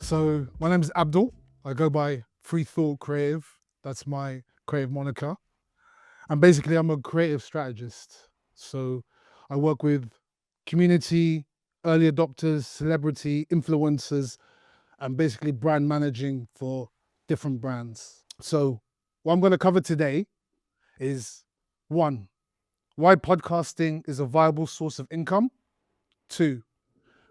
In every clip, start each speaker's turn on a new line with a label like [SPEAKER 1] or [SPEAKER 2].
[SPEAKER 1] So my name is Abdul. I go by Freethought Creative. That's my creative moniker. And basically, I'm a creative strategist. So I work with community, early adopters, celebrity, influencers, and basically brand managing for different brands. So what I'm going to cover today is one, why podcasting is a viable source of income. Two,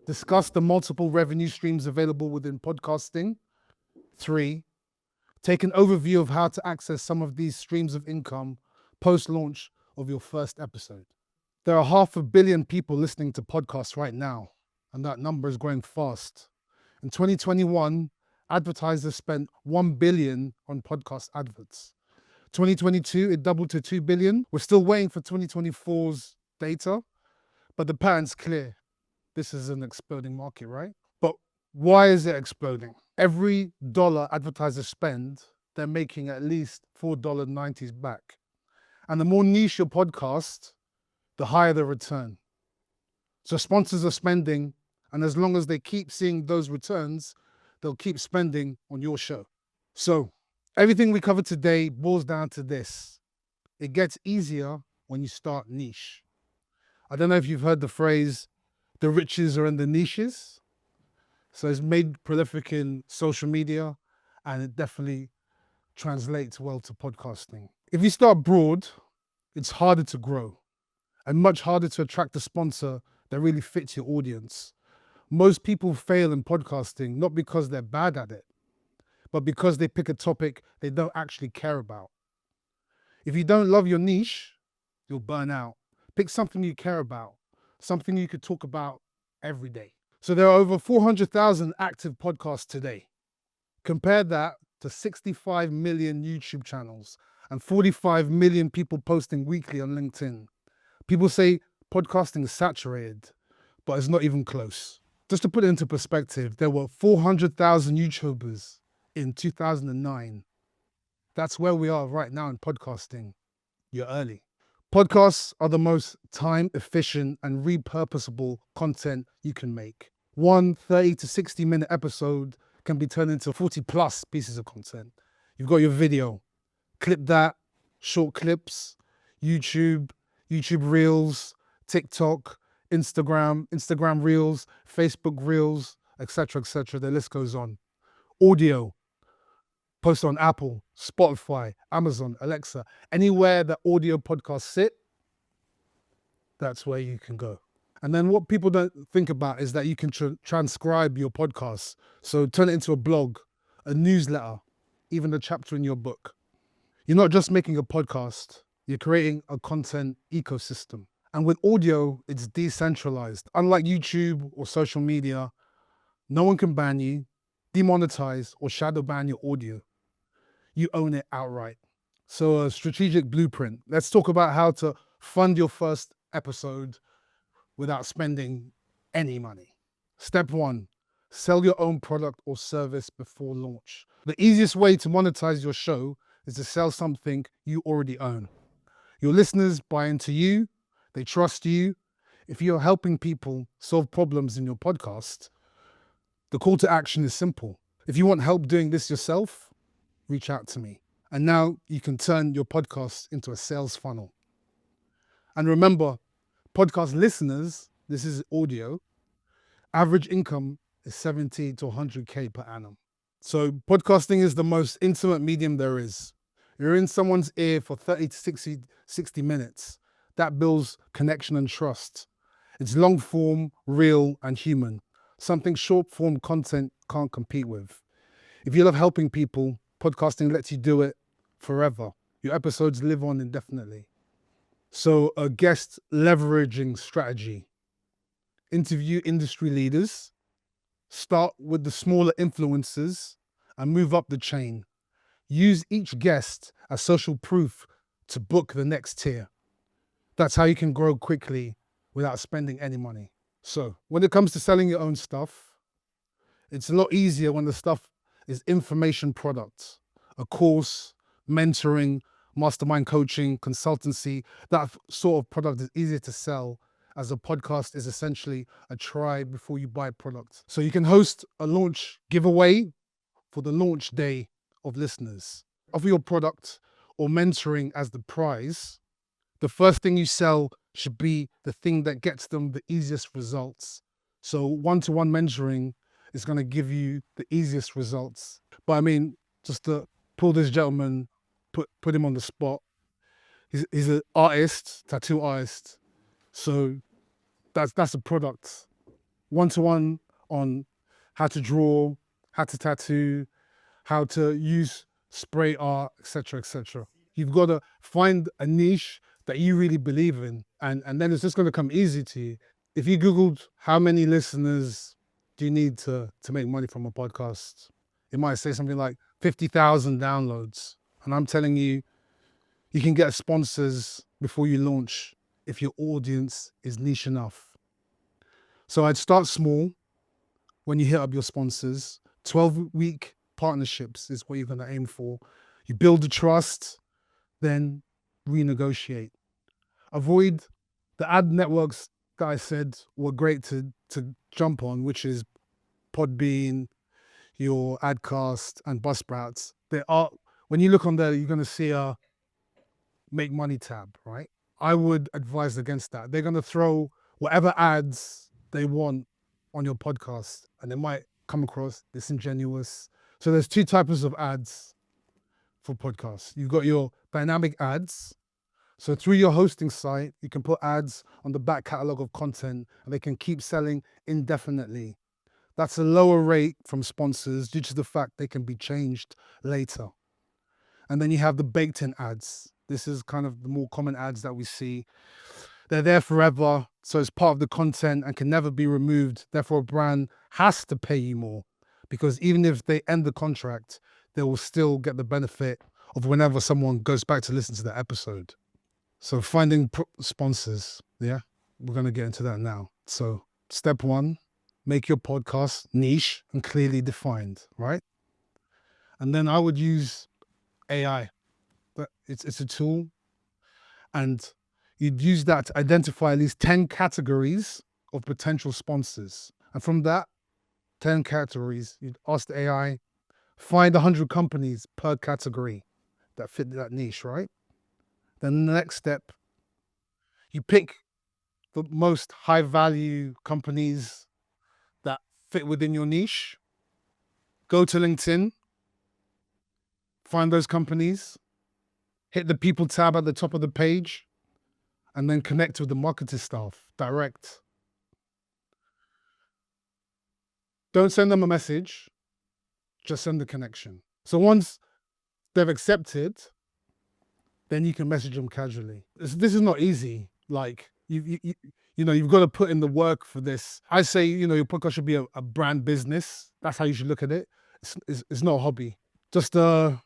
[SPEAKER 1] discuss the multiple revenue streams available within podcasting. Three, take an overview of how to access some of these streams of income post-launch of your first episode. There are 500 million people listening to podcasts right now, and that number is growing fast. In 2021, advertisers spent 1 billion on podcast adverts. 2022, it doubled to 2 billion. We're still waiting for 2024's data, but the pattern's clear. This is an exploding market, right? But why is it exploding? Every dollar advertisers spend, they're making at least $4.90 back. And the more niche your podcast, the higher the return. So sponsors are spending, and as long as they keep seeing those returns, they'll keep spending on your show. So everything we cover today boils down to this. It gets easier when you start niche. I don't know if you've heard the phrase, the riches are in the niches. So it's made prolific in social media, and it definitely translates well to podcasting. If you start broad, it's harder to grow and much harder to attract a sponsor that really fits your audience. Most people fail in podcasting, not because they're bad at it, but because they pick a topic they don't actually care about. If you don't love your niche, you'll burn out. Pick something you care about, something you could talk about every day. So there are over 400,000 active podcasts today. Compare that to 65 million YouTube channels and 45 million people posting weekly on LinkedIn. People say podcasting is saturated, but it's not even close. Just to put it into perspective, there were 400,000 YouTubers in 2009. That's where we are right now in podcasting. You're early. Podcasts are the most time efficient and repurposable content you can make. One 30 to 60 minute episode can be turned into 40 plus pieces of content. You've got your video, clip that, short clips, YouTube Reels, TikTok, Instagram Reels, Facebook Reels, etc., etc. The list goes on. Audio, post on Apple, Spotify, Amazon, Alexa, anywhere that audio podcasts sit, that's where you can go. And then what people don't think about is that you can transcribe your podcast. So turn it into a blog, a newsletter, even a chapter in your book. You're not just making a podcast, you're creating a content ecosystem. And with audio, it's decentralized. Unlike YouTube or social media, no one can ban you, demonetize, or shadow ban your audio. You own it outright. So a strategic blueprint. Let's talk about how to fund your first episode without spending any money. Step one, sell your own product or service before launch. The easiest way to monetize your show is to sell something you already own. Your listeners buy into you, they trust you. If you're helping people solve problems in your podcast, the call to action is simple. If you want help doing this yourself, reach out to me. And now you can turn your podcast into a sales funnel. And remember, podcast listeners, this is audio, average income is 70 to 100K per annum. So podcasting is the most intimate medium there is. You're in someone's ear for 30 to 60 minutes. That builds connection and trust. It's long form, real, and human. Something short form content can't compete with. If you love helping people, podcasting lets you do it forever. Your episodes live on indefinitely. So a guest leveraging strategy. Interview industry leaders. Start with the smaller influencers and move up the chain. Use each guest as social proof to book the next tier. That's how you can grow quickly without spending any money. So when it comes to selling your own stuff, it's a lot easier when the stuff is information products, a course, mentoring, mastermind coaching, consultancy. That sort of product is easier to sell as a podcast is essentially a try before you buy product. So you can host a launch giveaway for the launch day of listeners. Offer your product or mentoring as the prize. The first thing you sell should be the thing that gets them the easiest results. So one-to-one mentoring is going to give you the easiest results. But I mean, just to pull this gentleman, put him on the spot. He's an artist, tattoo artist. So that's a product. One-to-one on how to draw, how to tattoo, how to use spray art, etc., etc. You've got to find a niche that you really believe in, and then it's just going to come easy to you. If you Googled how many listeners do you need to make money from a podcast, it might say something like 50,000 downloads. And I'm telling you, you can get sponsors before you launch if your audience is niche enough. So I'd start small when you hit up your sponsors. 12-week partnerships is what you're going to aim for. You build the trust, then renegotiate. Avoid the ad networks that I said were great to jump on, which is Podbean, your Adcast, and Buzzsprouts. When you look on there, you're going to see a make money tab, right? I would advise against that. They're going to throw whatever ads they want on your podcast, and they might come across disingenuous. So there's two types of ads for podcasts. You've got your dynamic ads. So through your hosting site, you can put ads on the back catalog of content, and they can keep selling indefinitely. That's a lower rate from sponsors due to the fact they can be changed later. And then you have the baked in ads. This is kind of the more common ads that we see. They're there forever, so it's part of the content and can never be removed. Therefore, a brand has to pay you more, because even if they end the contract, they will still get the benefit of whenever someone goes back to listen to the episode. So finding sponsors, yeah, we're going to get into that now. So step one, make your podcast niche and clearly defined, right? And then I would use AI. But it's a tool, and you'd use that to identify at least 10 categories of potential sponsors. And from that 10 categories, you'd ask the AI, find 100 companies per category that fit that niche, right? Then the next step, you pick the most high value companies that fit within your niche. Go to LinkedIn, find those companies, hit the people tab at the top of the page, and then connect with the marketing staff direct. Don't send them a message, just send the connection. So once they've accepted, then you can message them casually. This is not easy. Like, you've got to put in the work for this. I say, your podcast should be a brand business. That's how you should look at it. It's not a hobby. Just a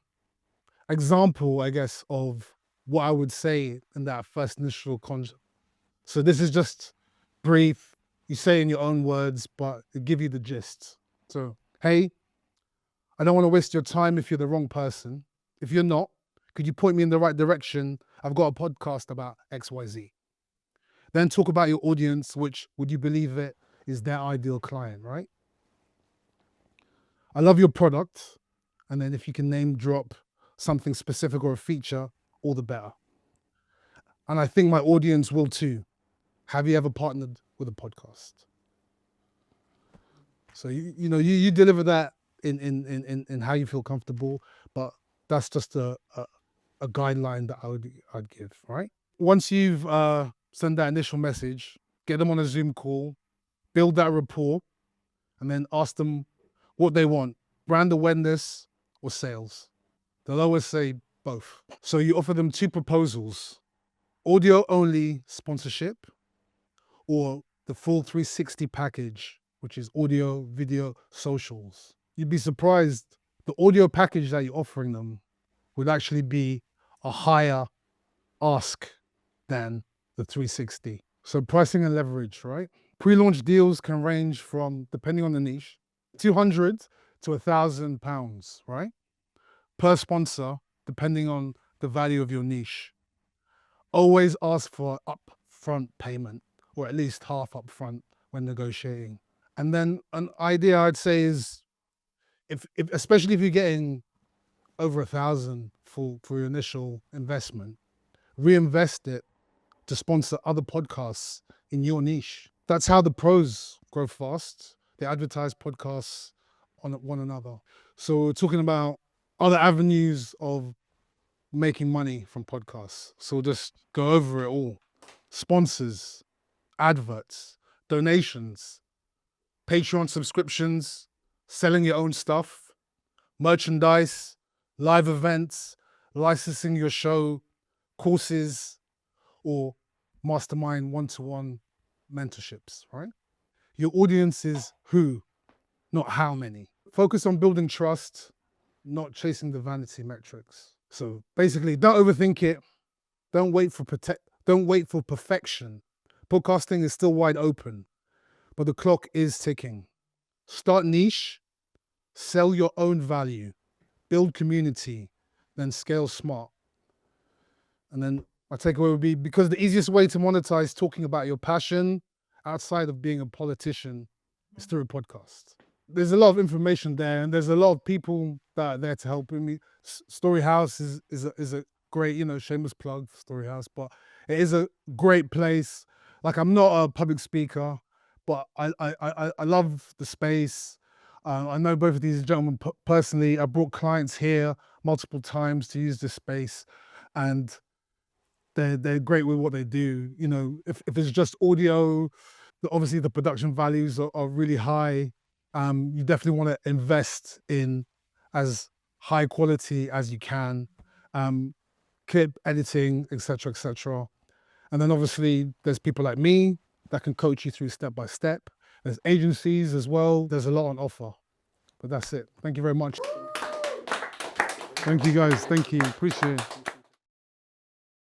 [SPEAKER 1] example, I guess, of what I would say in that first initial concept. So this is just brief. You say in your own words, but it give you the gist. So, hey, I don't want to waste your time if you're the wrong person. If you're not, could you point me in the right direction? I've got a podcast about XYZ. Then talk about your audience, which, would you believe it, is their ideal client, right? I love your product. And then if you can name drop something specific or a feature, all the better. And I think my audience will too. Have you ever partnered with a podcast? So you deliver that in how you feel comfortable, but that's just a guideline that I'd give, right? Once you've sent that initial message, get them on a Zoom call, build that rapport, and then ask them what they want, brand awareness or sales. They'll always say both. So you offer them two proposals: audio only sponsorship, or the full 360 package, which is audio, video, socials. You'd be surprised, the audio package that you're offering them would actually be a higher ask than the 360. So pricing and leverage, right? Pre-launch deals can range from, depending on the niche, 200 to £1,000, right? Per sponsor, depending on the value of your niche. Always ask for upfront payment, or at least half up front when negotiating. And then an idea I'd say is, if especially if you're getting over 1,000 for your initial investment, reinvest it to sponsor other podcasts in your niche. That's how the pros grow fast. They advertise podcasts on one another. So we're talking about other avenues of making money from podcasts. So we'll just go over it all. Sponsors, adverts, donations, Patreon subscriptions, selling your own stuff, merchandise, live events, licensing your show, courses, or mastermind one-to-one mentorships, right? Your audience is who, not how many. Focus on building trust, not chasing the vanity metrics. So basically, don't overthink it. Don't wait for perfection. Podcasting is still wide open, but the clock is ticking. Start niche, sell your own value, build community, then scale smart. And then my takeaway would be, because the easiest way to monetize talking about your passion outside of being a politician is through a podcast. There's a lot of information there, and there's a lot of people that are there to help me. Storyhouse is a great, shameless plug for Storyhouse, but it is a great place. Like, I'm not a public speaker, but I love the space. I know both of these gentlemen personally. I brought clients here multiple times to use this space, and they're great with what they do. If it's just audio, obviously the production values are really high. You definitely want to invest in as high quality as you can, clip editing, etc., etc. And then obviously there's people like me that can coach you through step by step. There's agencies as well. There's a lot on offer. But that's it. Thank you very much. Thank you guys. Thank you. Appreciate it.